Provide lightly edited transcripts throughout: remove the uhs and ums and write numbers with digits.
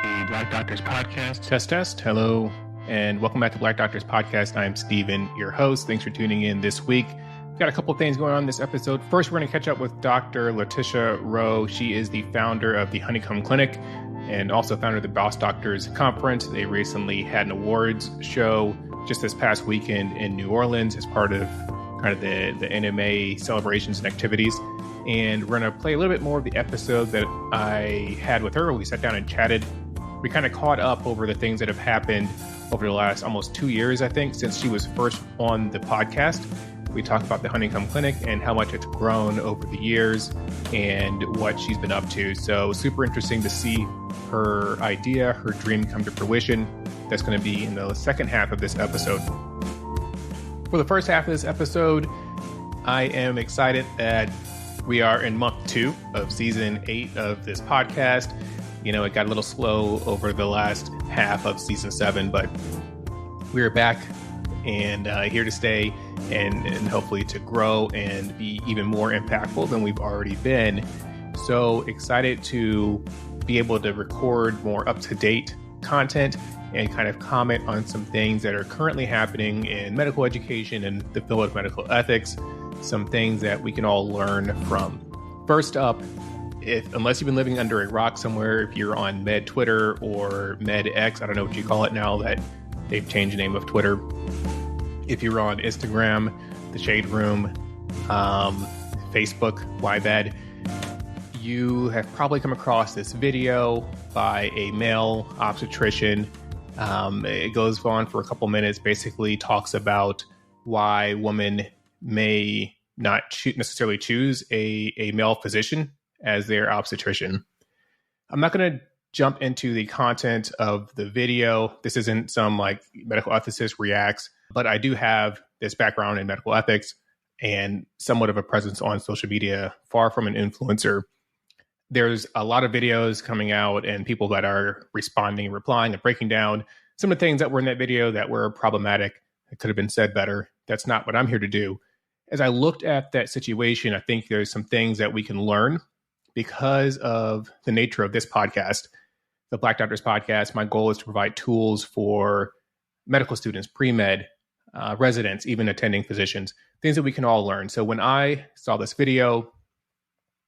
a Black Doctors podcast. Test, test. Hello, and welcome back to Black Doctors Podcast. I'm Steven, your host. Thanks for tuning in this week. We've got a couple of things going on in this episode. First, we're going to catch up with Dr. Latisha Rowe. She is the founder of the Honeycomb Clinic and also founder of the Boss Doctors Conference. They recently had an awards show just this past weekend in New Orleans as part of kind of the NMA celebrations and activities. And we're going to play a little bit more of the episode that I had with her. We sat down and chatted. We kind of caught up over the things that have happened over the last almost 2 years, I think, since she was first on the podcast. We talked about the Honeycomb Clinic and how much it's grown over the years and what she's been up to. So super interesting to see her idea, her dream come to fruition. That's going to be in the second half of this episode. For the first half of this episode, I am excited that we are in month 2 of season 8 of this podcast. You know, it got a little slow over the last half of season 7, but we're back and here to stay and hopefully to grow and be even more impactful than we've already been. So excited to be able to record more up-to-date content and kind of comment on some things that are currently happening in medical education and the field of medical ethics, some things that we can all learn from. First up, unless you've been living under a rock somewhere, if you're on Med Twitter or Med X, I don't know what you call it now that they've changed the name of Twitter. If you're on Instagram, the Shade Room, Facebook, YBed, you have probably come across this video by a male obstetrician. It goes on for a couple minutes, basically talks about why women may not necessarily choose a male physician as their obstetrician. I'm not going to jump into the content of the video. This isn't some like medical ethicist reacts, but I do have this background in medical ethics and somewhat of a presence on social media, far from an influencer. There's a lot of videos coming out and people that are responding, replying, and breaking down some of the things that were in that video that were problematic. It could have been said better. That's not what I'm here to do. As I looked at that situation, I think there's some things that we can learn because of the nature of this podcast, the Black Doctors Podcast. My goal is to provide tools for medical students, pre-med, residents, even attending physicians, things that we can all learn. So when I saw this video,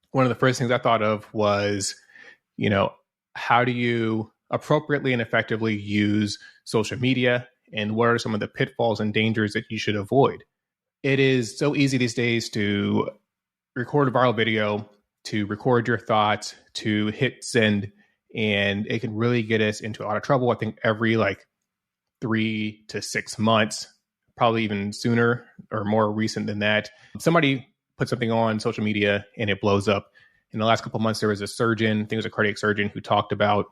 one of the first things I thought of was, you know, how do you appropriately and effectively use social media, and what are some of the pitfalls and dangers that you should avoid? It is so easy these days to record a viral video, to record your thoughts, to hit send, and it can really get us into a lot of trouble. I think every 3 to 6 months, probably even sooner or more recent than that, somebody put something on social media and it blows up. In the last couple of months, there was a surgeon, I think it was a cardiac surgeon, who talked about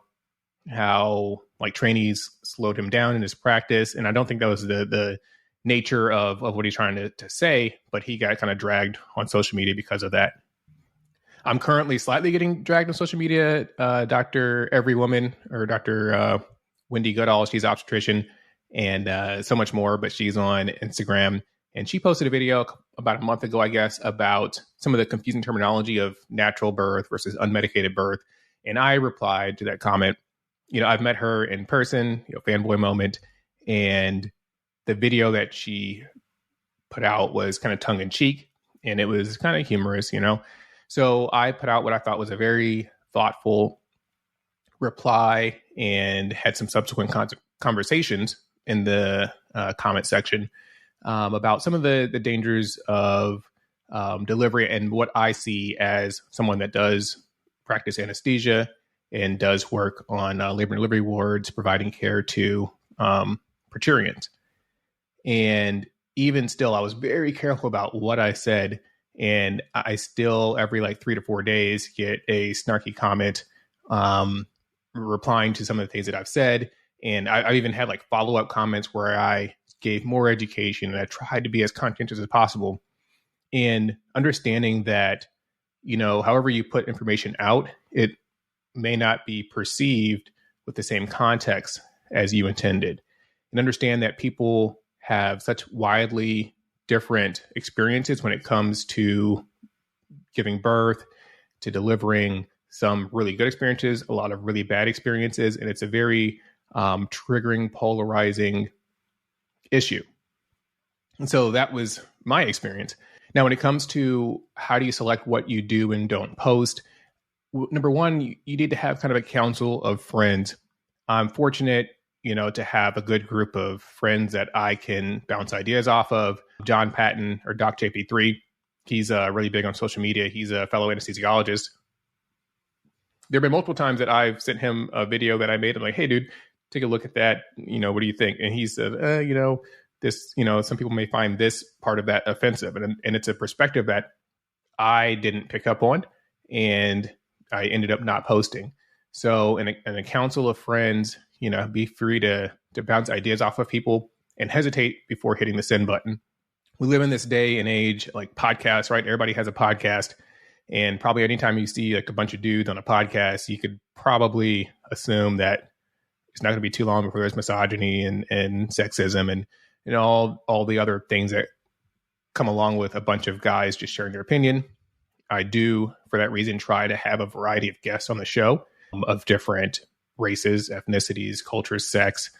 how trainees slowed him down in his practice. And I don't think that was the nature of what he's trying to say, but he got kind of dragged on social media because of that. I'm currently slightly getting dragged on social media. Dr. Every Woman, or Dr. Wendy Goodall, she's an obstetrician and so much more, but she's on Instagram. And she posted a video about a month ago, I guess, about some of the confusing terminology of natural birth versus unmedicated birth. And I replied to that comment. You know, I've met her in person, fanboy moment. And the video that she put out was kind of tongue in cheek and it was kind of humorous, So I put out what I thought was a very thoughtful reply and had some subsequent conversations in the comment section about some of the dangers of delivery and what I see as someone that does practice anesthesia and does work on labor and delivery wards, providing care to parturients. And even still, I was very careful about what I said. And I still, every 3 to 4 days, get a snarky comment replying to some of the things that I've said. And I even had follow-up comments where I gave more education and I tried to be as conscientious as possible. And understanding that, however you put information out, it may not be perceived with the same context as you intended. And understand that people have such widely different experiences when it comes to giving birth, to delivering, some really good experiences, a lot of really bad experiences, and it's a very triggering, polarizing issue. And so that was my experience. Now, when it comes to how do you select what you do and don't post, number one, you need to have kind of a council of friends. I'm fortunate, to have a good group of friends that I can bounce ideas off of. John Patton, or Doc JP3, he's really big on social media. He's a fellow anesthesiologist. There have been multiple times that I've sent him a video that I made. I'm like, hey, dude, take a look at that. What do you think? And he said, this, some people may find this part of that offensive. And it's a perspective that I didn't pick up on, and I ended up not posting. So in a council of friends, be free to bounce ideas off of people and hesitate before hitting the send button. We live in this day and age, like podcasts, right? Everybody has a podcast. And probably anytime you see like a bunch of dudes on a podcast, you could probably assume that it's not going to be too long before there's misogyny and sexism and all the other things that come along with a bunch of guys just sharing their opinion. I do, for that reason, try to have a variety of guests on the show of different races, ethnicities, cultures, sex,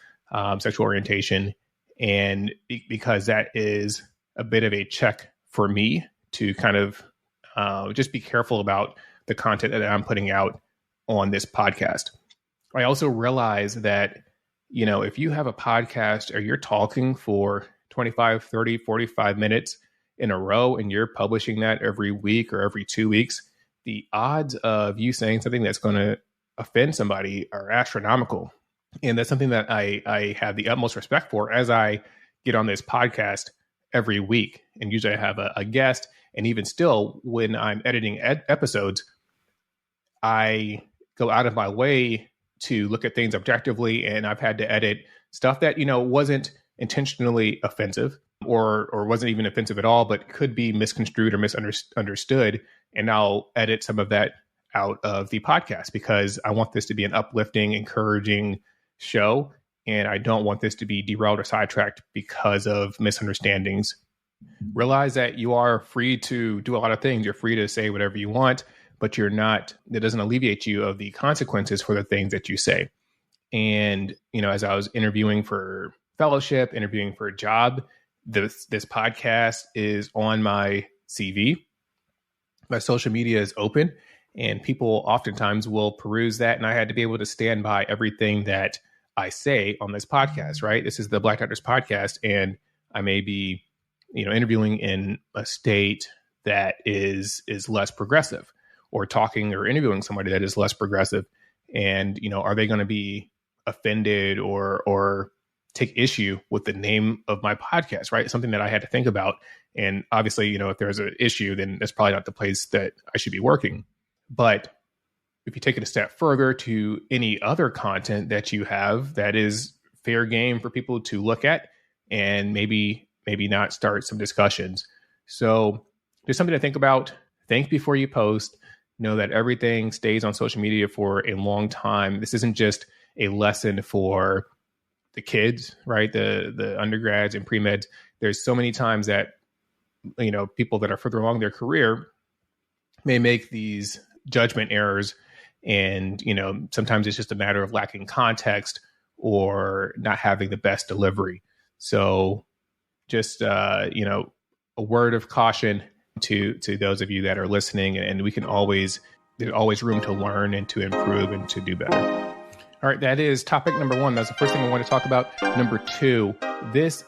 sexual orientation. And because that is a bit of a check for me to kind of just be careful about the content that I'm putting out on this podcast. I also realize that, if you have a podcast or you're talking for 25, 30, 45 minutes in a row and you're publishing that every week or every 2 weeks, the odds of you saying something that's going to offend somebody are astronomical. And that's something that I have the utmost respect for as I get on this podcast every week. And usually I have a guest. And even still, when I'm editing episodes, I go out of my way to look at things objectively. And I've had to edit stuff that, wasn't intentionally offensive or wasn't even offensive at all, but could be misconstrued or misunderstood. And I'll edit some of that out of the podcast because I want this to be an uplifting, encouraging show. And I don't want this to be derailed or sidetracked because of misunderstandings. Realize that you are free to do a lot of things. You're free to say whatever you want, but you're not, that doesn't alleviate you of the consequences for the things that you say. And, as I was interviewing for fellowship, interviewing for a job, this podcast is on my CV. My social media is open and people oftentimes will peruse that. And I had to be able to stand by everything that I say on this podcast, right? This is the Black Doctors Podcast. And I may be, interviewing in a state that is less progressive, or talking or interviewing somebody that is less progressive. And, are they going to be offended or take issue with the name of my podcast, right? Something that I had to think about. And obviously, if there's an issue, then that's probably not the place that I should be working. But if you take it a step further to any other content that you have that is fair game for people to look at and maybe not start some discussions. So just something to think about. Think before you post. Know that everything stays on social media for a long time. This isn't just a lesson for the kids, right? The undergrads and pre-meds. There's so many times that, people that are further along their career may make these judgment errors. And, sometimes it's just a matter of lacking context or not having the best delivery. So just, a word of caution to those of you that are listening, and there's always room to learn and to improve and to do better. All right, that is topic number one. That's the first thing I want to talk about. Number two, this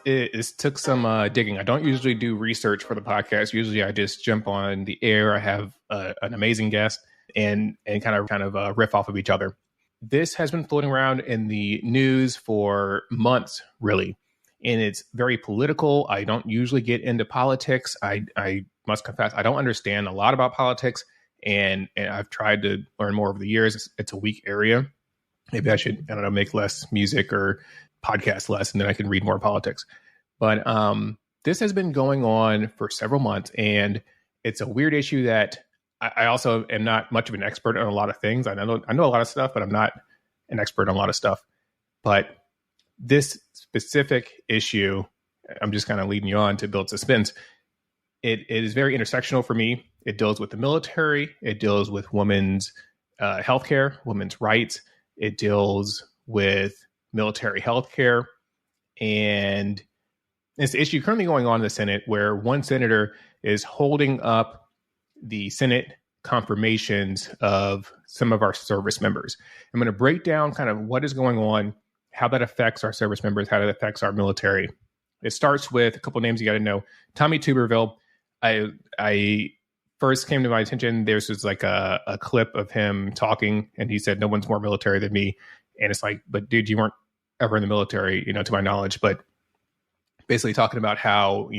took some digging. I don't usually do research for the podcast. Usually I just jump on the air. I have an amazing guest and kind of riff off of each other. This has been floating around in the news for months, really. And it's very political. I don't usually get into politics. I must confess, I don't understand a lot about politics. And I've tried to learn more over the years. It's a weak area. Maybe I should, make less music or podcast less, and then I can read more politics. But this has been going on for several months, and it's a weird issue that I also am not much of an expert on a lot of things. I know a lot of stuff, but I'm not an expert on a lot of stuff. But this specific issue, I'm just kind of leading you on to build suspense. It is very intersectional for me. It deals with the military. It deals with women's healthcare, women's rights. It deals with military healthcare. And it's the issue currently going on in the Senate where one senator is holding up the Senate confirmations of some of our service members. I'm going to break down kind of what is going on, how that affects our service members, how that affects our military. It starts with a couple names you got to know. Tommy Tuberville. I first came to my attention. There's just like a clip of him talking, and he said, "No one's more military than me." And it's like, but dude, you weren't ever in the military, to my knowledge. But basically talking about how,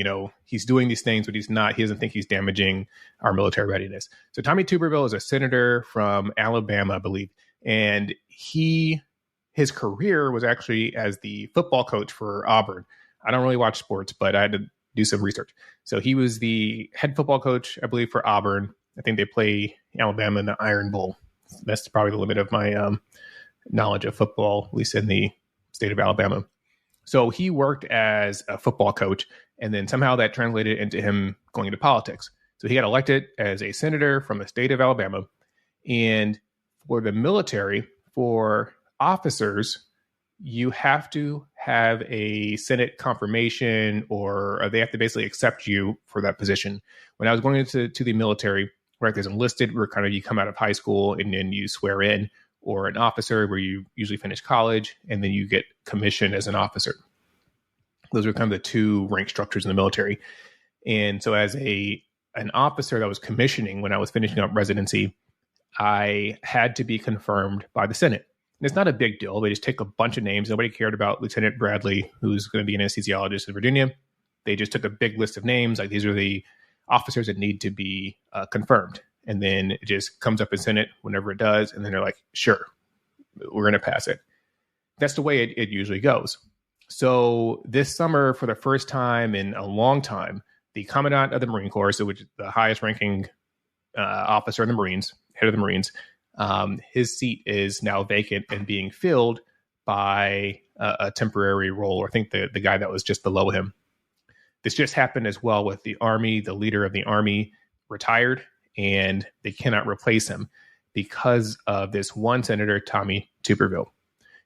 he's doing these things, but he's not. He doesn't think he's damaging our military readiness. So Tommy Tuberville is a senator from Alabama, I believe, and his career was actually as the football coach for Auburn. I don't really watch sports, but I had to do some research. So he was the head football coach, I believe, for Auburn. I think they play Alabama in the Iron Bowl. That's probably the limit of my knowledge of football, at least in the state of Alabama. So he worked as a football coach, and then somehow that translated into him going into politics. So he got elected as a senator from the state of Alabama. And for the military, for officers, you have to have a Senate confirmation, or they have to basically accept you for that position. When I was going into the military, right, there's enlisted, where kind of you come out of high school and then you swear in, or an officer where you usually finish college and then you get commissioned as an officer. Those are kind of the two rank structures in the military. And so as an officer that was commissioning when I was finishing up residency, I had to be confirmed by the Senate. And it's not a big deal. They just take a bunch of names. Nobody cared about Lieutenant Bradley, who's going to be an anesthesiologist in Virginia. They just took a big list of names. Like, these are the officers that need to be confirmed. And then it just comes up in Senate whenever it does. And then they're like, sure, we're going to pass it. That's the way it usually goes. So this summer, for the first time in a long time, the Commandant of the Marine Corps, so which is the highest ranking officer in the Marines, head of the Marines, his seat is now vacant and being filled by a temporary role, or I think the guy that was just below him. This just happened as well with the Army. The leader of the Army retired, and they cannot replace him because of this one senator, Tommy Tuberville.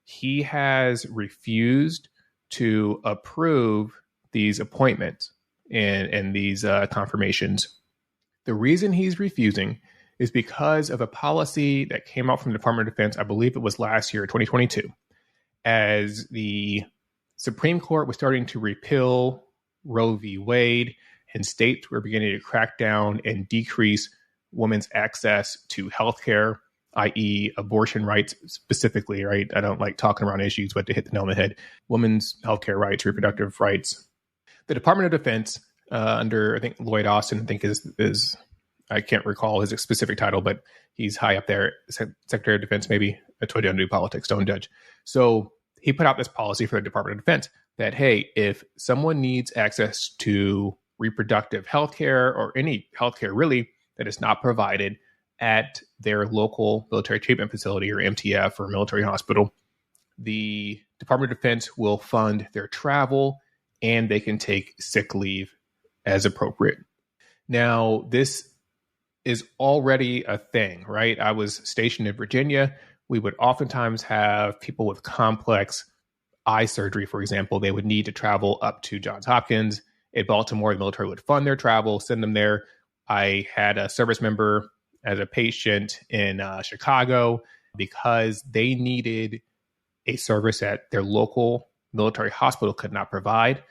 He has refused to approve these appointments and these confirmations. The reason he's refusing is because of a policy that came out from the Department of Defense, I believe it was last year, 2022, as the Supreme Court was starting to repeal Roe v. Wade, and states were beginning to crack down and decrease women's access to healthcare, i.e. abortion rights specifically, right? I don't like talking around issues, but to hit the nail on the head, women's healthcare rights, reproductive rights. The Department of Defense, under, I think, Lloyd Austin, I think is I can't recall his specific title, but he's high up there, Secretary of Defense, maybe. I told you I don't do politics, don't judge. So he put out this policy for the Department of Defense that, hey, if someone needs access to reproductive healthcare or any healthcare really that is not provided at their local military treatment facility or MTF or military hospital, the Department of Defense will fund their travel and they can take sick leave as appropriate. Now, this is already a thing, right? I was stationed in Virginia. We would oftentimes have people with complex eye surgery, for example. They would need to travel up to Johns Hopkins. In Baltimore, the military would fund their travel, send them there. I had a service member as a patient in Chicago because they needed a service that their local military hospital could not provide.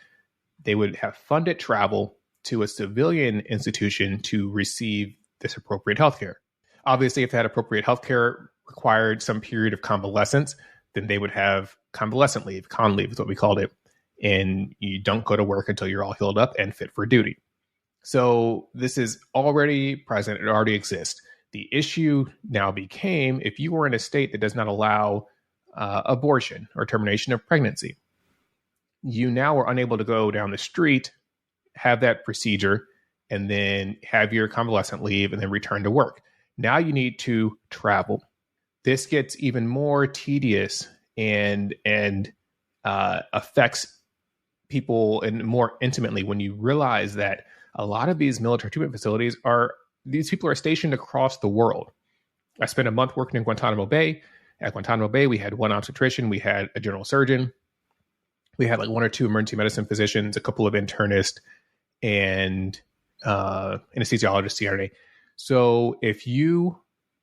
They would have funded travel to a civilian institution to receive this appropriate healthcare. Obviously, if that appropriate healthcare required some period of convalescence, then they would have convalescent leave. Con leave is what we called it. And you don't go to work until you're all healed up and fit for duty. So this is already present. It already exists. The issue now became, if you were in a state that does not allow abortion or termination of pregnancy, you now are unable to go down the street, have that procedure, and then have your convalescent leave and then return to work. Now you need to travel. This gets even more tedious and affects people and more intimately when you realize that a lot of these military treatment facilities these people are stationed across the world. I spent a month working in Guantanamo Bay. At Guantanamo Bay, we had one obstetrician, we had a general surgeon, we had like one or two emergency medicine physicians, a couple of internists, and anesthesiologists, CRNA. So if you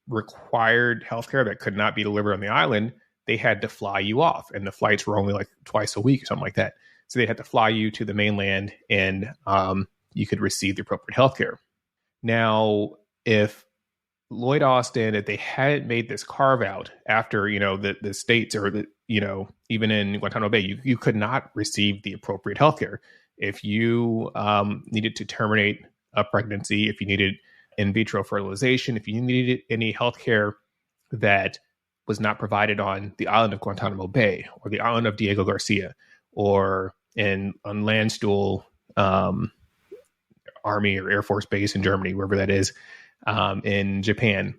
required healthcare that could not be delivered on the island, they had to fly you off, and the flights were only like twice a week or something like that. So they had to fly you to the mainland, and you could receive the appropriate healthcare. Now, if Lloyd Austin, if they hadn't made this carve out after, the states or even in Guantanamo Bay, you could not receive the appropriate healthcare. If you needed to terminate a pregnancy, if you needed in vitro fertilization, if you needed any healthcare that was not provided on the island of Guantanamo Bay or the island of Diego Garcia or on Landstuhl Army or Air Force Base in Germany, wherever that is, in Japan.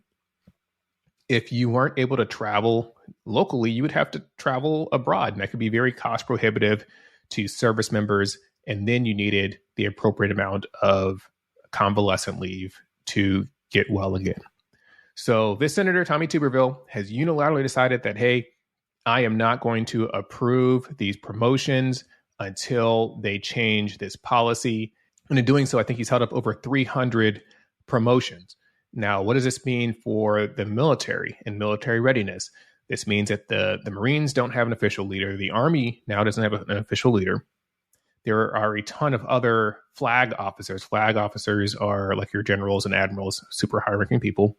If you weren't able to travel locally, you would have to travel abroad, and that could be very cost prohibitive to service members. And then you needed the appropriate amount of convalescent leave to get well again. So this Senator Tommy Tuberville has unilaterally decided that, hey, I am not going to approve these promotions until they change this policy. And in doing so, I think he's held up over 300 promotions. Now, what does this mean for the military and military readiness? This means that the Marines don't have an official leader. The Army now doesn't have an official leader. There are a ton of other flag officers. Flag officers are like your generals and admirals, super high-ranking people.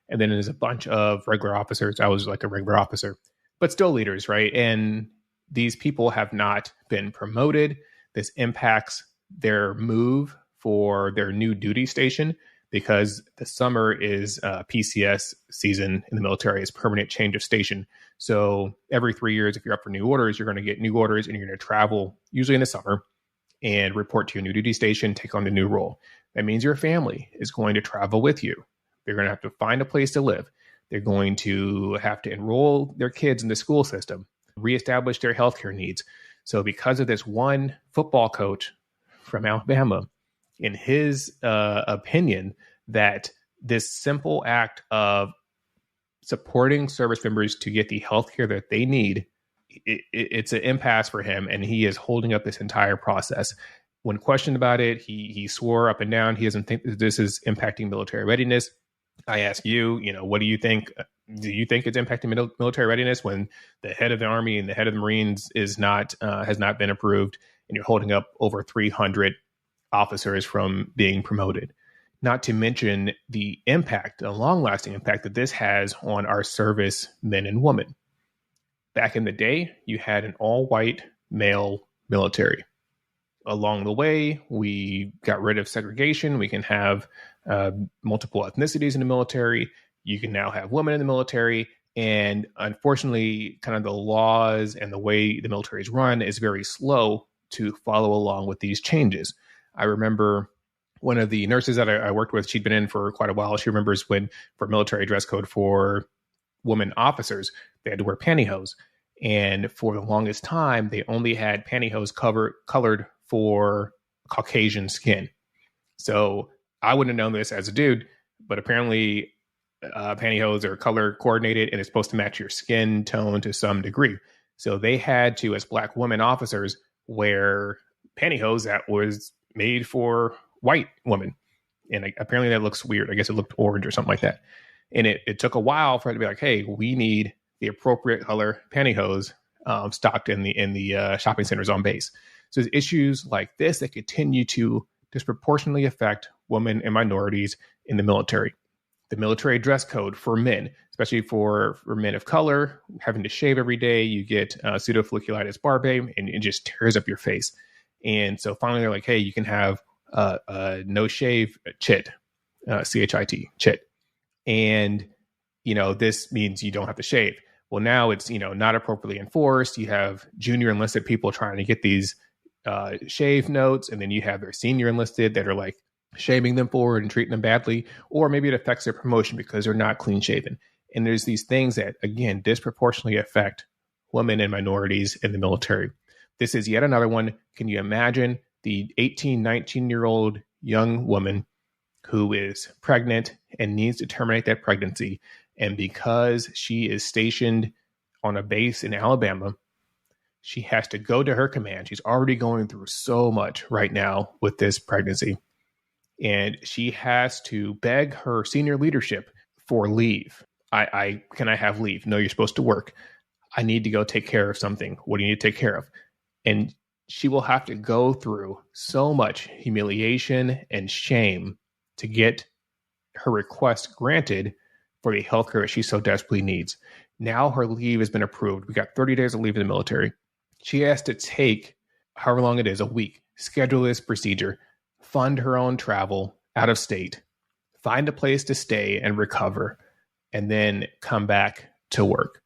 And then there's a bunch of regular officers. I was like a regular officer, but still leaders, right? And these people have not been promoted. This impacts their move for their new duty station, because the summer is PCS season in the military, is permanent change of station. So every 3 years, if you're up for new orders, you're going to get new orders, and you're going to travel, usually in the summer, and report to your new duty station, take on the new role. That means your family is going to travel with you. They're going to have to find a place to live. They're going to have to enroll their kids in the school system, reestablish their healthcare needs. So because of this one football coach from Alabama, in his opinion, that this simple act of supporting service members to get the healthcare that they need, it's an impasse for him, and he is holding up this entire process. When questioned about it, he swore up and down he doesn't think that this is impacting military readiness. I ask you, what do you think? Do you think it's impacting military readiness when the head of the Army and the head of the Marines has not been approved, and you're holding up over 300 officers from being promoted? Not to mention the impact, a long-lasting impact that this has on our service men and women. Back in the day, you had an all-white male military. Along the way, we got rid of segregation. We can have multiple ethnicities in the military. You can now have women in the military. And unfortunately, kind of the laws and the way the military is run is very slow to follow along with these changes. I remember one of the nurses that I worked with, she'd been in for quite a while. She remembers when, for military dress code for women officers, they had to wear pantyhose. And for the longest time, they only had pantyhose colored for Caucasian skin. So I wouldn't have known this as a dude, but apparently pantyhose are color coordinated, and it's supposed to match your skin tone to some degree. So they had to, as Black women officers, wear pantyhose that was made for white women. And apparently that looks weird. I guess it looked orange or something like that. And it took a while for it to be like, hey, we need the appropriate color pantyhose stocked in the shopping centers on base. So there's issues like this that continue to disproportionately affect women and minorities in the military. The military dress code for men, especially for men of color, having to shave every day, you get pseudofolliculitis barbae, and it just tears up your face. And so finally they're like, hey, you can have no shave chit, C-H-I-T, chit. And, this means you don't have to shave. Well, now it's, not appropriately enforced. You have junior enlisted people trying to get these shave notes, and then you have their senior enlisted that are like shaming them forward and treating them badly, or maybe it affects their promotion because they're not clean shaven. And there's these things that, again, disproportionately affect women and minorities in the military. This is yet another one. Can you imagine the 18, 19-year-old young woman who is pregnant and needs to terminate that pregnancy. And because she is stationed on a base in Alabama, she has to go to her command. She's already going through so much right now with this pregnancy. And she has to beg her senior leadership for leave. Can I have leave? No, you're supposed to work. I need to go take care of something. What do you need to take care of? And she will have to go through so much humiliation and shame to get her request granted for the healthcare that she so desperately needs. Now her leave has been approved. We got 30 days of leave in the military. She has to take however long it is, a week, schedule this procedure, fund her own travel out of state, find a place to stay and recover, and then come back to work.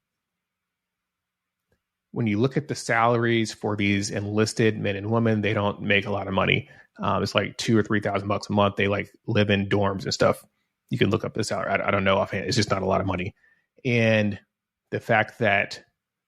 When you look at the salaries for these enlisted men and women, they don't make a lot of money. It's like $2,000 or $3,000 a month. They like live in dorms and stuff. You can look up the salary. I don't know offhand. It's just not a lot of money. And the fact that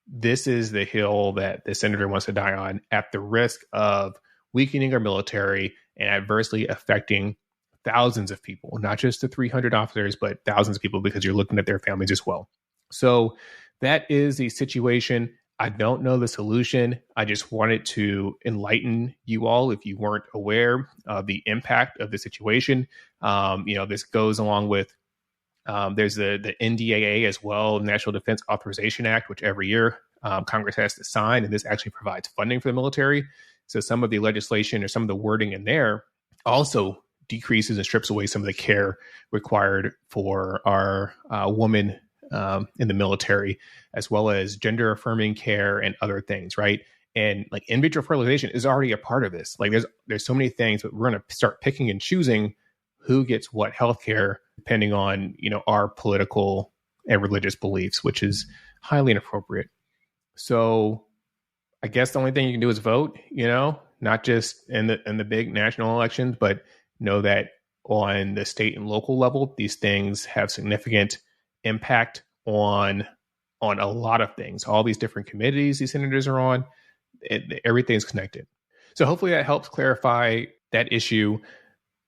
this is the hill that the senator wants to die on at the risk of weakening our military and adversely affecting thousands of people, not just the 300 officers, but thousands of people, because you're looking at their families as well. So that is the situation. I don't know the solution. I just wanted to enlighten you all if you weren't aware of the impact of the situation. This goes along with, there's the NDAA as well, National Defense Authorization Act, which every year Congress has to sign, and this actually provides funding for the military. So some of the legislation or some of the wording in there also decreases and strips away some of the care required for our women in the military, as well as gender affirming care and other things, right? And like in vitro fertilization is already a part of this. Like there's so many things, but we're going to start picking and choosing who gets what healthcare depending on, our political and religious beliefs, which is highly inappropriate. So I guess the only thing you can do is vote, not just in the big national elections, but know that on the state and local level, these things have significant impact on a lot of things. All these different committees these senators are on, everything's connected. So hopefully that helps clarify that issue.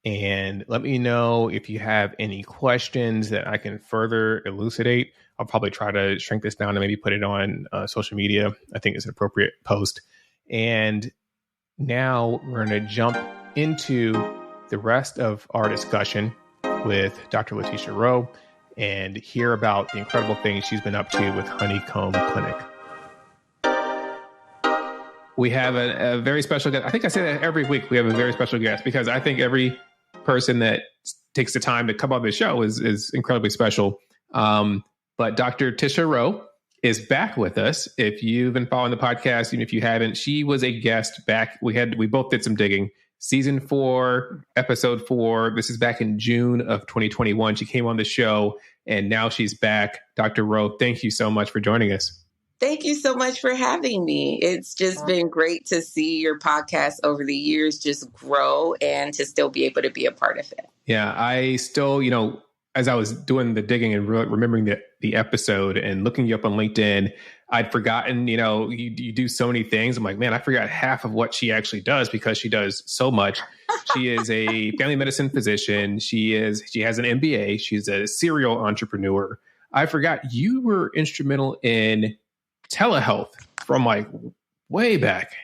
And let me know if you have any questions that I can further elucidate. I'll probably try to shrink this down and maybe put it on social media. I think it's an appropriate post. And now we're going to jump into the rest of our discussion with Dr. Latisha Rowe and hear about the incredible things she's been up to with Honeycomb Clinic. We have a very special guest. I think I say that every week. We have a very special guest because I think every person that takes the time to come on this show is incredibly special. But Dr. Latisha Rowe is back with us. If you've been following the podcast, even if you haven't, she was a guest back. We both did some digging. Season 4, episode 4. This is back in June of 2021. She came on the show and now she's back. Dr. Rowe, thank you so much for joining us. Thank you so much for having me. It's just been great to see your podcast over the years just grow and to still be able to be a part of it. Yeah, I still, as I was doing the digging and remembering the episode and looking you up on LinkedIn, I'd forgotten, you do so many things. I'm like, man, I forgot half of what she actually does because she does so much. She is a family medicine physician. She has an MBA. She's a serial entrepreneur. I forgot you were instrumental in telehealth from like way back.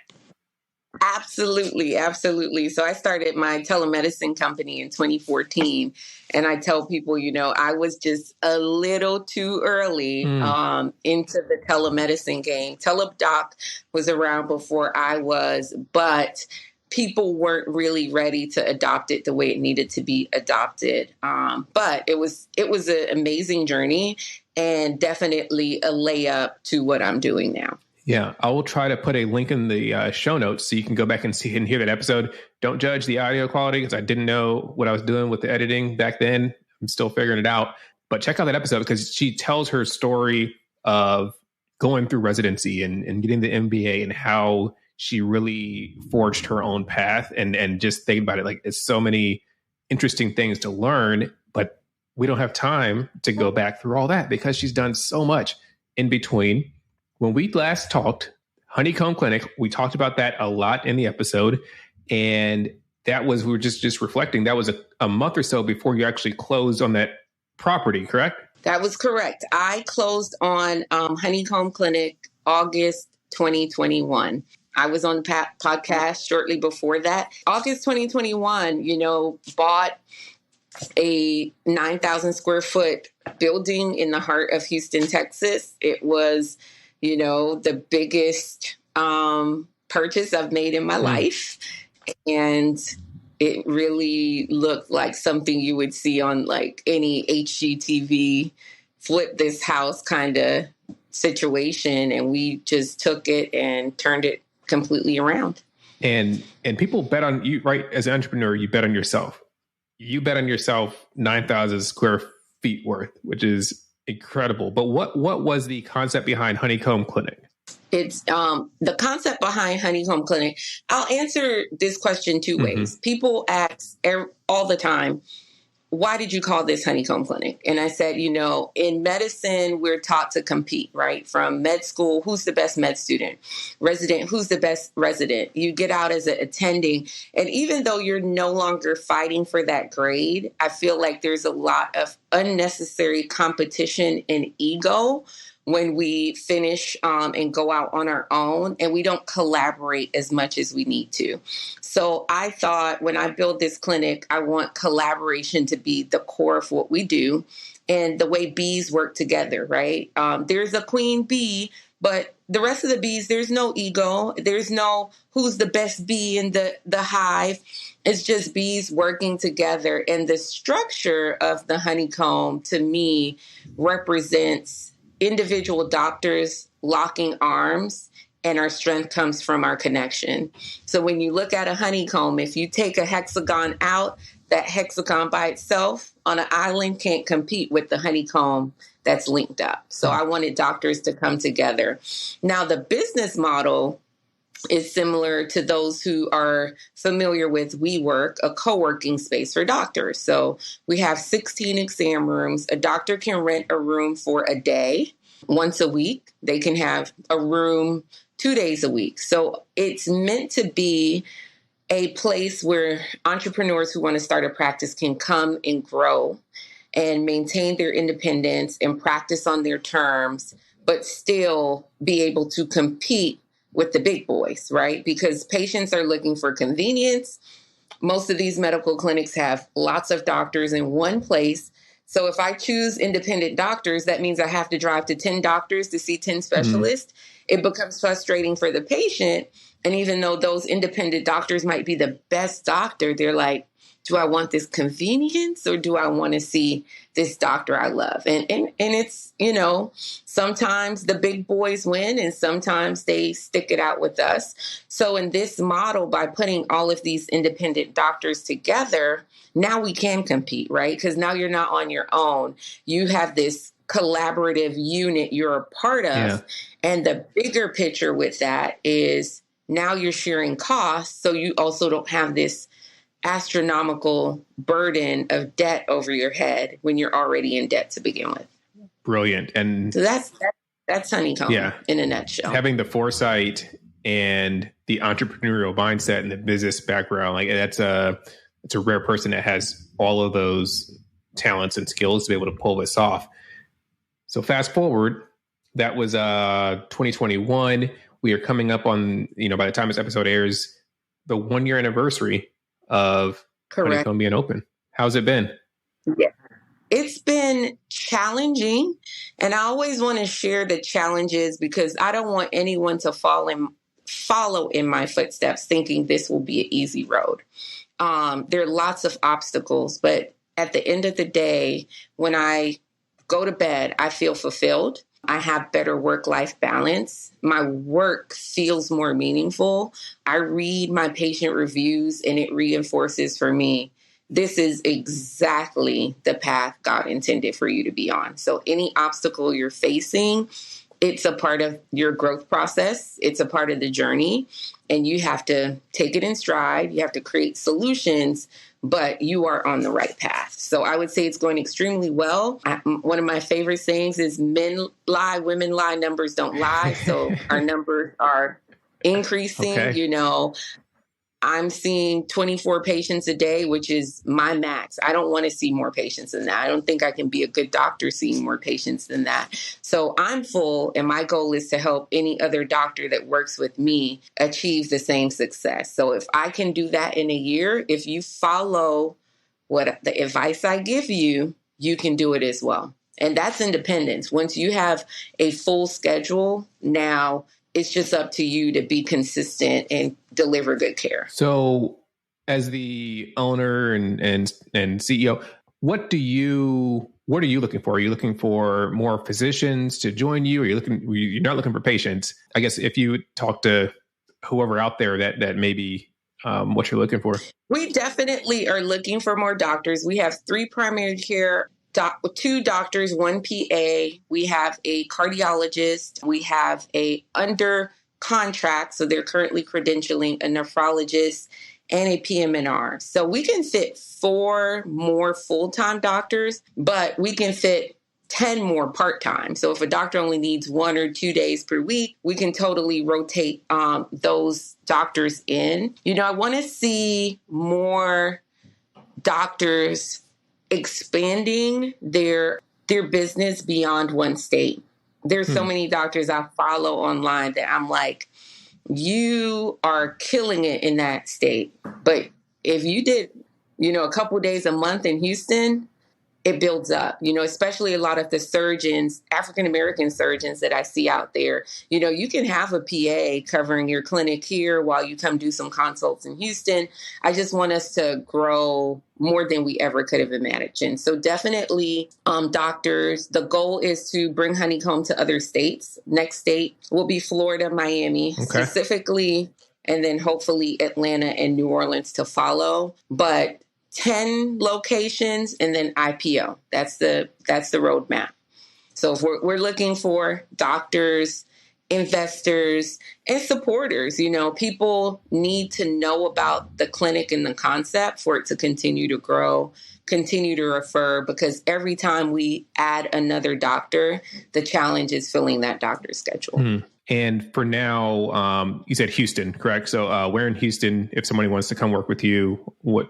Absolutely. Absolutely. So I started my telemedicine company in 2014. And I tell people, I was just a little too early into the telemedicine game. TeleDoc was around before I was, but people weren't really ready to adopt it the way it needed to be adopted. But it was an amazing journey and definitely a layup to what I'm doing now. Yeah, I will try to put a link in the show notes so you can go back and see and hear that episode. Don't judge the audio quality because I didn't know what I was doing with the editing back then. I'm still figuring it out. But check out that episode because she tells her story of going through residency and getting the MBA and how she really forged her own path and just think about it. Like it's so many interesting things to learn, but we don't have time to go back through all that because she's done so much in between. When we last talked, Honeycomb Clinic, we talked about that a lot in the episode. And that was, we were just reflecting, that was a month or so before you actually closed on that property, correct? That was correct. I closed on Honeycomb Clinic August 2021. I was on the podcast shortly before that. August 2021, bought a 9,000 square foot building in the heart of Houston, Texas. It was, the biggest purchase I've made in my life. And it really looked like something you would see on like any HGTV flip this house kind of situation. And we just took it and turned it completely around. And people bet on you, right? As an entrepreneur, you bet on yourself. You bet on yourself 9,000 square feet worth, which is incredible. But what was the concept behind Honeycomb Clinic? It's the concept behind Honeycomb Clinic. I'll answer this question two ways. People ask all the time, why did you call this Honeycomb Clinic? And I said, in medicine, we're taught to compete, right? From med school, who's the best med student? Resident, who's the best resident? You get out as an attending. And even though you're no longer fighting for that grade, I feel like there's a lot of unnecessary competition and ego when we finish and go out on our own, and we don't collaborate as much as we need to. So I thought when I build this clinic, I want collaboration to be the core of what we do and the way bees work together, right? There's a queen bee, but the rest of the bees, there's no ego. There's no who's the best bee in the hive. It's just bees working together. And the structure of the honeycomb, to me, represents individual doctors locking arms, and our strength comes from our connection. So when you look at a honeycomb, if you take a hexagon out, that hexagon by itself on an island can't compete with the honeycomb that's linked up. So I wanted doctors to come together. Now, the business model is similar to those who are familiar with WeWork, a co-working space for doctors. So we have 16 exam rooms. A doctor can rent a room for a day, once a week. They can have a room 2 days a week. So it's meant to be a place where entrepreneurs who want to start a practice can come and grow and maintain their independence and practice on their terms, but still be able to compete with the big boys, right? Because patients are looking for convenience. Most of these medical clinics have lots of doctors in one place. So if I choose independent doctors, that means I have to drive to 10 doctors to see 10 specialists. It becomes frustrating for the patient. And even though those independent doctors might be the best doctor, they're like, do I want this convenience or do I want to see this doctor I love? And it's, sometimes the big boys win and sometimes they stick it out with us. So in this model, by putting all of these independent doctors together, now we can compete, right? Because now you're not on your own. You have this collaborative unit you're a part of. Yeah. And the bigger picture with that is now you're sharing costs. So you also don't have this astronomical burden of debt over your head when you're already in debt to begin with. Brilliant. And so that's Honeycomb in a nutshell. Having the foresight and the entrepreneurial mindset and the business background, like it's a rare person that has all of those talents and skills to be able to pull this off. So fast forward, that was 2021. We are coming up on, by the time this episode airs, the 1 year anniversary of Honeycomb being open. How's it been? Yeah, it's been challenging. And I always want to share the challenges because I don't want anyone to follow in my footsteps thinking this will be an easy road. There are lots of obstacles, but at the end of the day, when I go to bed, I feel fulfilled. I have better work-life balance. My work feels more meaningful. I read my patient reviews and it reinforces for me, this is exactly the path God intended for you to be on. So any obstacle you're facing, it's a part of your growth process. It's a part of the journey. And you have to take it in stride. You have to create solutions, but you are on the right path. So I would say it's going extremely well. One of my favorite sayings is men lie, women lie, numbers don't lie. So our numbers are increasing, I'm seeing 24 patients a day, which is my max. I don't want to see more patients than that. I don't think I can be a good doctor seeing more patients than that. So I'm full, and my goal is to help any other doctor that works with me achieve the same success. So if I can do that in a year, if you follow what the advice I give you, you can do it as well. And that's independence. Once you have a full schedule, now it's just up to you to be consistent and deliver good care. So as the owner and CEO, what are you looking for? Are you looking for more physicians to join you? You're not looking for patients? I guess if you talk to whoever out there that may be what you're looking for. We definitely are looking for more doctors. We have 3 primary care 2 doctors, 1 PA. We have a cardiologist. We have a under contract, so they're currently credentialing a nephrologist and a PM&R. So we can fit 4 more full-time doctors, but we can fit 10 more part-time. So if a doctor only needs 1 or 2 days per week, we can totally rotate those doctors in. I want to see more doctors expanding their business beyond one state. There's so many doctors I follow online that I'm like, you are killing it in that state. But if you did, a couple days a month in Houston, it builds up, especially a lot of the surgeons, African-American surgeons that I see out there. You can have a PA covering your clinic here while you come do some consults in Houston. I just want us to grow more than we ever could have imagined. So definitely doctors. The goal is to bring Honeycomb to other states. Next state will be Florida, Miami, specifically, and then hopefully Atlanta and New Orleans to follow. But 10 locations and then IPO. That's the roadmap. So if we're looking for doctors, investors, and supporters, people need to know about the clinic and the concept for it to continue to grow, continue to refer, because every time we add another doctor, the challenge is filling that doctor's schedule. Mm-hmm. And for now, you said Houston, correct? So where in Houston, if somebody wants to come work with you, what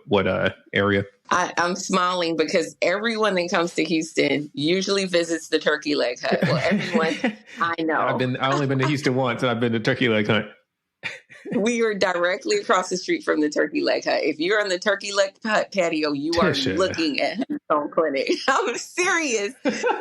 area? I'm smiling because everyone that comes to Houston usually visits the Turkey Leg Hut. Well, everyone I know. I've only been to Houston once, and I've been to Turkey Leg Hut. We are directly across the street from the Turkey Leg Hut. If you're on the Turkey Leg Hut patio, you are looking at Honeycomb Clinic. I'm serious.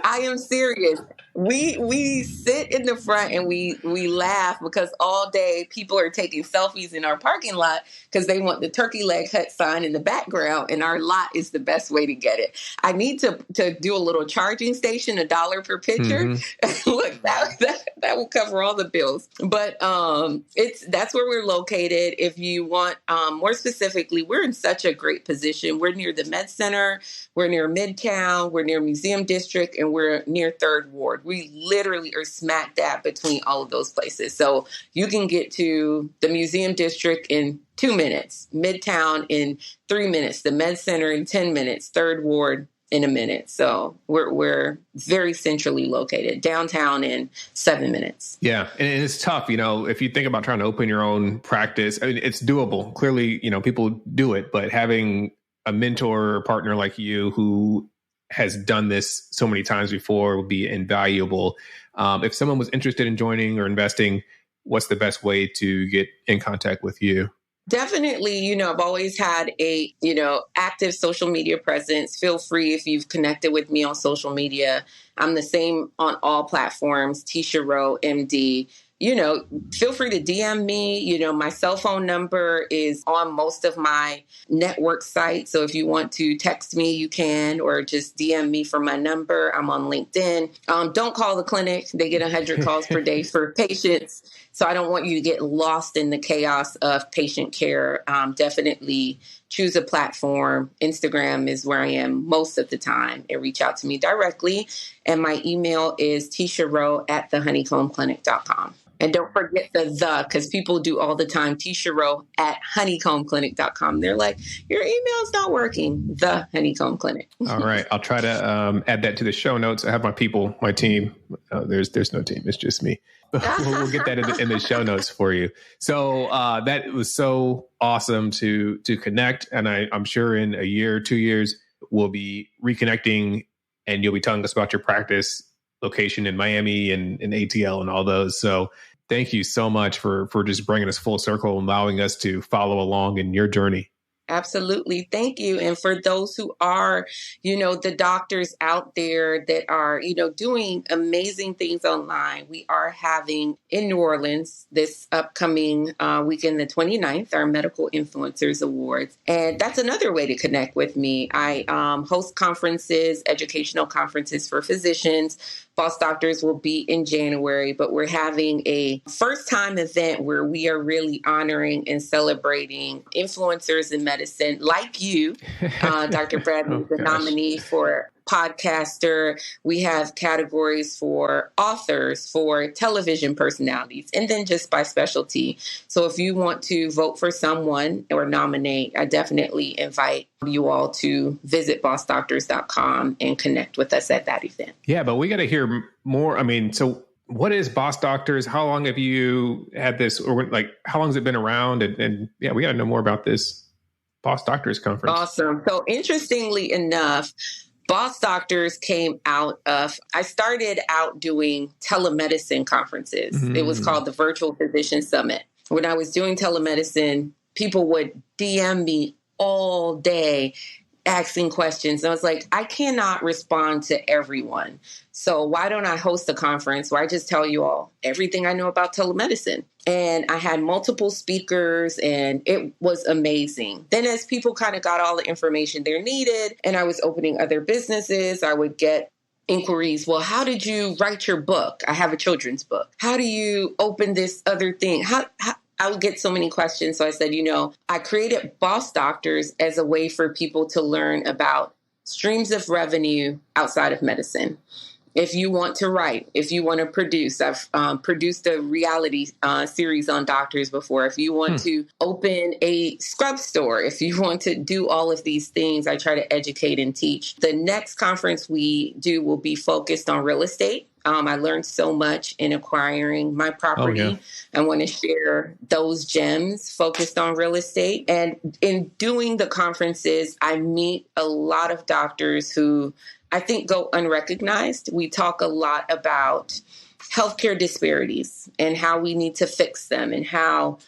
I am serious. We sit in the front and we laugh because all day people are taking selfies in our parking lot because they want the Turkey Leg Hut sign in the background, and our lot is the best way to get it. I need to do a little charging station, $1 per picture. Mm-hmm. Look, that will cover all the bills. But that's where we're located. If you want more specifically, we're in such a great position. We're near the Med Center, we're near Midtown, we're near Museum District, and we're near 3rd Ward. We literally are smack dab between all of those places. So you can get to the Museum District in 2 minutes, Midtown in 3 minutes, the Med Center in 10 minutes, 3rd Ward in a minute. So we're very centrally located, downtown in 7 minutes. Yeah. And it's tough, if you think about trying to open your own practice, I mean, it's doable. Clearly, people do it, but having a mentor or partner like you who has done this so many times before would be invaluable. If someone was interested in joining or investing, what's the best way to get in contact with you? Definitely, I've always had a, active social media presence. Feel free if you've connected with me on social media. I'm the same on all platforms, Latisha Rowe, MD. Feel free to DM me. My cell phone number is on most of my network sites. So if you want to text me, you can, or just DM me for my number. I'm on LinkedIn. Don't call the clinic. They get 100 calls per day for patients. So I don't want you to get lost in the chaos of patient care. Definitely choose a platform. Instagram is where I am most of the time, and reach out to me directly. And my email is tisharowe@thehoneycombclinic.com. And don't forget the, because people do all the time, Latisha Rowe at honeycombclinic.com. They're like, your email's not working. The Honeycomb Clinic. All right. I'll try to add that to the show notes. I have my people, my team. There's no team. It's just me. We'll get that in the show notes for you. So that was so awesome to connect. And I'm sure in a year, 2 years, we'll be reconnecting and you'll be telling us about your practice location in Miami and in ATL and all those. So thank you so much for just bringing us full circle and allowing us to follow along in your journey. Absolutely. Thank you. And for those who are, the doctors out there that are, doing amazing things online, we are having in New Orleans this upcoming weekend, the 29th, our Medical Influencers Awards. And that's another way to connect with me. I host conferences, educational conferences for physicians. Boss Doctors will be in January, but we're having a first-time event where we are really honoring and celebrating influencers in medicine like you, Dr. Bradley, the nominee for podcaster. We have categories for authors, for television personalities, and then just by specialty. So if you want to vote for someone or nominate, I definitely invite you all to visit bossdoctors.com and connect with us at that event. Yeah, but we got to hear more. I mean, so what is Boss Doctors? How long have you had this, or like, how long has it been around? And yeah, we got to know more about this Boss Doctors conference. Awesome. So interestingly enough, Boss Doctors came out of, I started out doing telemedicine conferences. Mm-hmm. It was called the Virtual Physician Summit. When I was doing telemedicine, people would DM me all day asking questions. And I was like, I cannot respond to everyone. So why don't I host a conference where I just tell you all everything I know about telemedicine? And I had multiple speakers and it was amazing. Then as people kind of got all the information they needed and I was opening other businesses, I would get inquiries. Well, how did you write your book? I have a children's book. How do you open this other thing? I would get so many questions. So I said, I created Boss Doctors as a way for people to learn about streams of revenue outside of medicine. If you want to write, if you want to produce, I've produced a reality series on doctors before. If you want to open a scrub store, if you want to do all of these things, I try to educate and teach. The next conference we do will be focused on real estate. I learned so much in acquiring my property. Oh, yeah. I want to share those gems focused on real estate. And in doing the conferences, I meet a lot of doctors who I think go unrecognized. We talk a lot about healthcare disparities and how we need to fix them and how,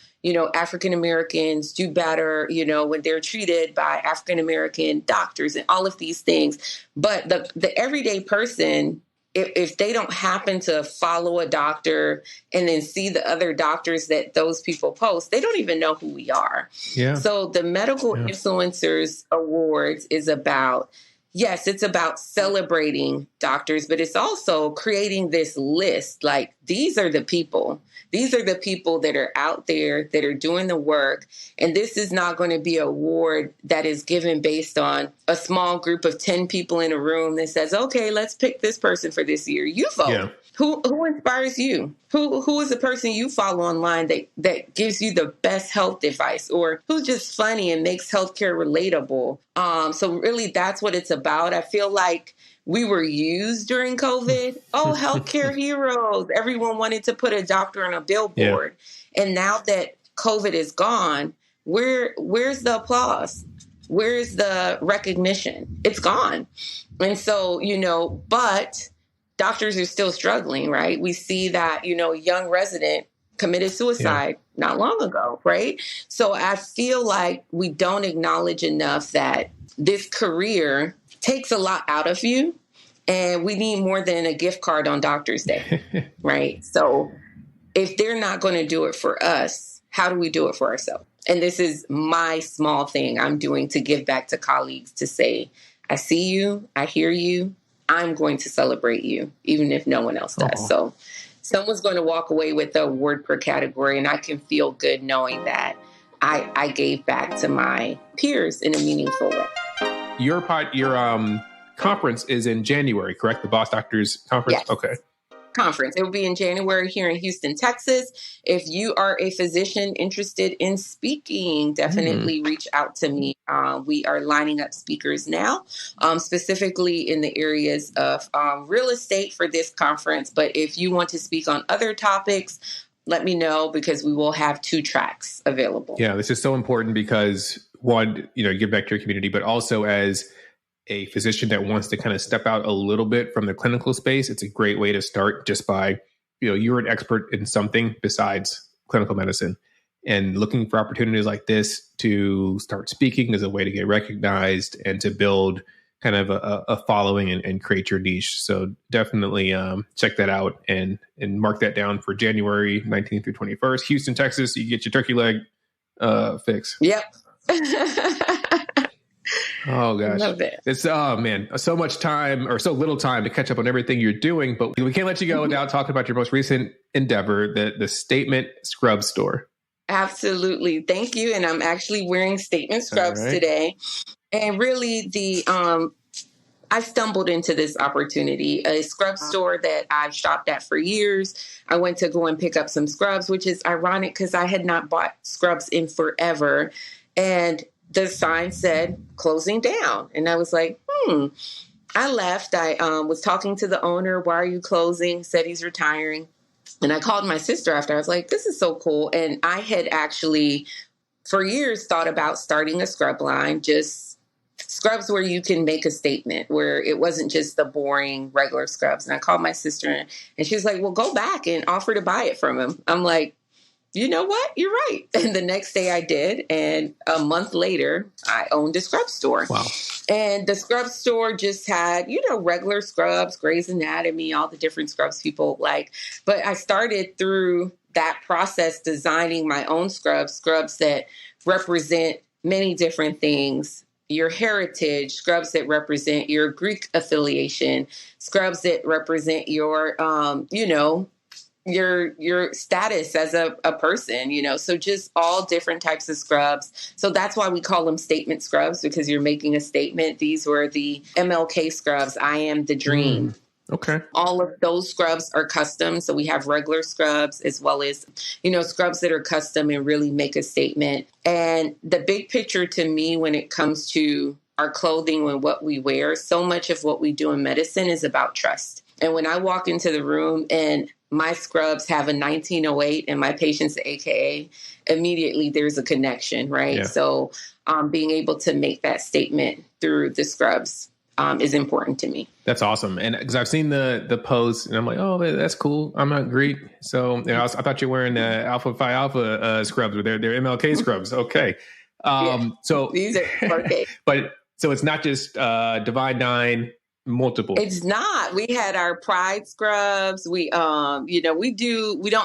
African Americans do better, when they're treated by African American doctors and all of these things. But the everyday person, if they don't happen to follow a doctor and then see the other doctors that those people post, they don't even know who we are. Yeah. So the Medical Influencers Awards is about, yes, it's about celebrating doctors, but it's also creating this list. Like, these are the people. These are the people that are out there that are doing the work. And this is not going to be an award that is given based on a small group of 10 people in a room that says, okay, let's pick this person for this year. You vote. Yeah. Who inspires you? Who is the person you follow online that gives you the best health advice, or who's just funny and makes healthcare relatable? So really, that's what it's about. I feel like we were used during COVID. Oh, healthcare heroes. Everyone wanted to put a doctor on a billboard. Yeah. And now that COVID is gone, where's the applause? Where's the recognition? It's gone. And so, but doctors are still struggling, right? We see that, a young resident committed suicide not long ago, right? So I feel like we don't acknowledge enough that this career takes a lot out of you, and we need more than a gift card on Doctor's Day, right? So if they're not going to do it for us, how do we do it for ourselves? And this is my small thing I'm doing to give back to colleagues, to say, I see you, I hear you, I'm going to celebrate you, even if no one else does. So someone's going to walk away with the award per category, and I can feel good knowing that I gave back to my peers in a meaningful way. Your conference is in January, correct? The Boss Doctors conference? Yes. Okay. conference. It will be in January here in Houston, Texas. If you are a physician interested in speaking, definitely reach out to me. We are lining up speakers now, specifically in the areas of real estate for this conference. But if you want to speak on other topics, let me know, because we will have 2 tracks available. Yeah, this is so important because, one, give back to your community, but also as a physician that wants to kind of step out a little bit from the clinical space, it's a great way to start just by, you're an expert in something besides clinical medicine, and looking for opportunities like this to start speaking as a way to get recognized and to build kind of a following and create your niche. So definitely check that out and mark that down for January 19th through 21st, Houston, Texas. You get your turkey leg fix. Yep. Oh gosh, love it. It's man, so much time or so little time to catch up on everything you're doing, but we can't let you go without talking about your most recent endeavor, the Statement Scrub Store. Absolutely, thank you. And I'm actually wearing Statement Scrubs today, and really I stumbled into this opportunity, a scrub store that I've shopped at for years. I went to go and pick up some scrubs, which is ironic because I had not bought scrubs in forever, and the sign said closing down. And I was like, I left. I was talking to the owner. Why are you closing? He said he's retiring. And I called my sister after. I was like, this is so cool. And I had actually for years thought about starting a scrub line, just scrubs where you can make a statement, where it wasn't just the boring regular scrubs. And I called my sister and she was like, well, go back and offer to buy it from him. I'm like, you know what? You're right. And the next day I did. And a month later, I owned a scrub store. Wow. And the scrub store just had, regular scrubs, Grey's Anatomy, all the different scrubs people like. But I started through that process designing my own scrubs that represent many different things. Your heritage, scrubs that represent your Greek affiliation, scrubs that represent your, your status as a person, so just all different types of scrubs. So that's why we call them statement scrubs, because you're making a statement. These were the MLK scrubs. I am the dream. Okay. All of those scrubs are custom. So we have regular scrubs as well as, scrubs that are custom and really make a statement. And the big picture to me when it comes to our clothing and what we wear, so much of what we do in medicine is about trust. And when I walk into the room and my scrubs have a 1908 and my patient's AKA, immediately there's a connection, right? Yeah. So being able to make that statement through the scrubs is important to me. That's awesome. And because I've seen the posts and I'm like, oh, that's cool. I'm not Greek. So I thought you were wearing the Alpha Phi Alpha scrubs, or they're MLK scrubs. Okay. So these are MLK. But so it's not just Divine Nine, multiple. It's not. We had our Pride scrubs. We don't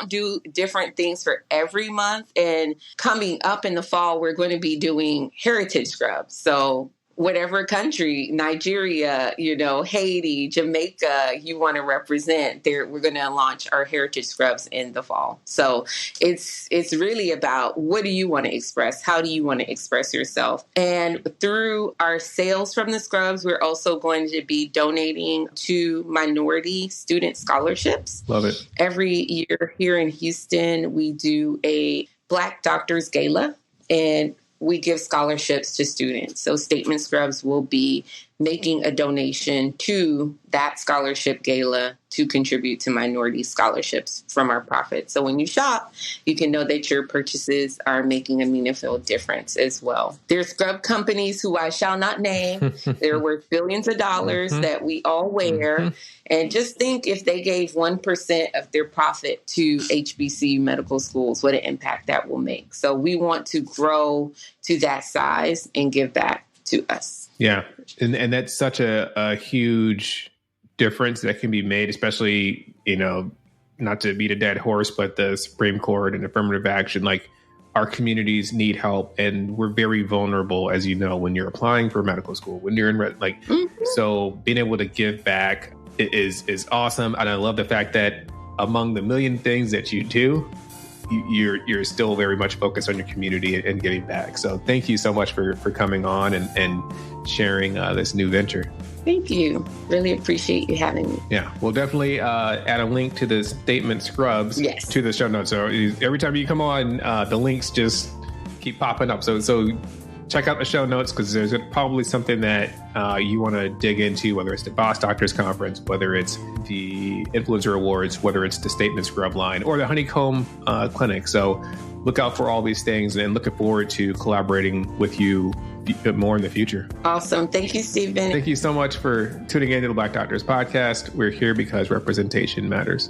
do different things for every month. And coming up in the fall, we're going to be doing heritage scrubs. So whatever country, Nigeria, Haiti, Jamaica, you want to represent, we're going to launch our heritage scrubs in the fall. So it's really about, what do you want to express? How do you want to express yourself? And through our sales from the scrubs, we're also going to be donating to minority student scholarships. Love it. Every year here in Houston, we do a Black Doctors Gala, and we give scholarships to students. So Statement Scrubs will be making a donation to that scholarship gala to contribute to minority scholarships from our profits. So when you shop, you can know that your purchases are making a meaningful difference as well. There's scrub companies who I shall not name. They're worth billions of dollars that we all wear. And just think, if they gave 1% of their profit to HBCU medical schools, what an impact that will make. So we want to grow to that size and give back to us. Yeah. And that's such a huge difference that can be made, especially, not to beat a dead horse, but the Supreme Court and affirmative action, like, our communities need help, and we're very vulnerable, as you know, when you're applying for medical school, when you're in so being able to give back is awesome. And I love the fact that among the million things that you do, you're still very much focused on your community and giving back. So thank you so much for coming on and sharing this new venture. Thank you. Really appreciate you having me. Yeah, we'll definitely add a link to the statement scrubs to the show notes. So every time you come on, the links just keep popping up. So check out the show notes, because there's probably something that you want to dig into, whether it's the Boss Doctors Conference, whether it's the Influencer Awards, whether it's the Statement Scrub line, or the Honeycomb Clinic. So look out for all these things, and looking forward to collaborating with you more in the future. Awesome. Thank you, Stephen. Thank you so much for tuning in to the Black Doctors Podcast. We're here because representation matters.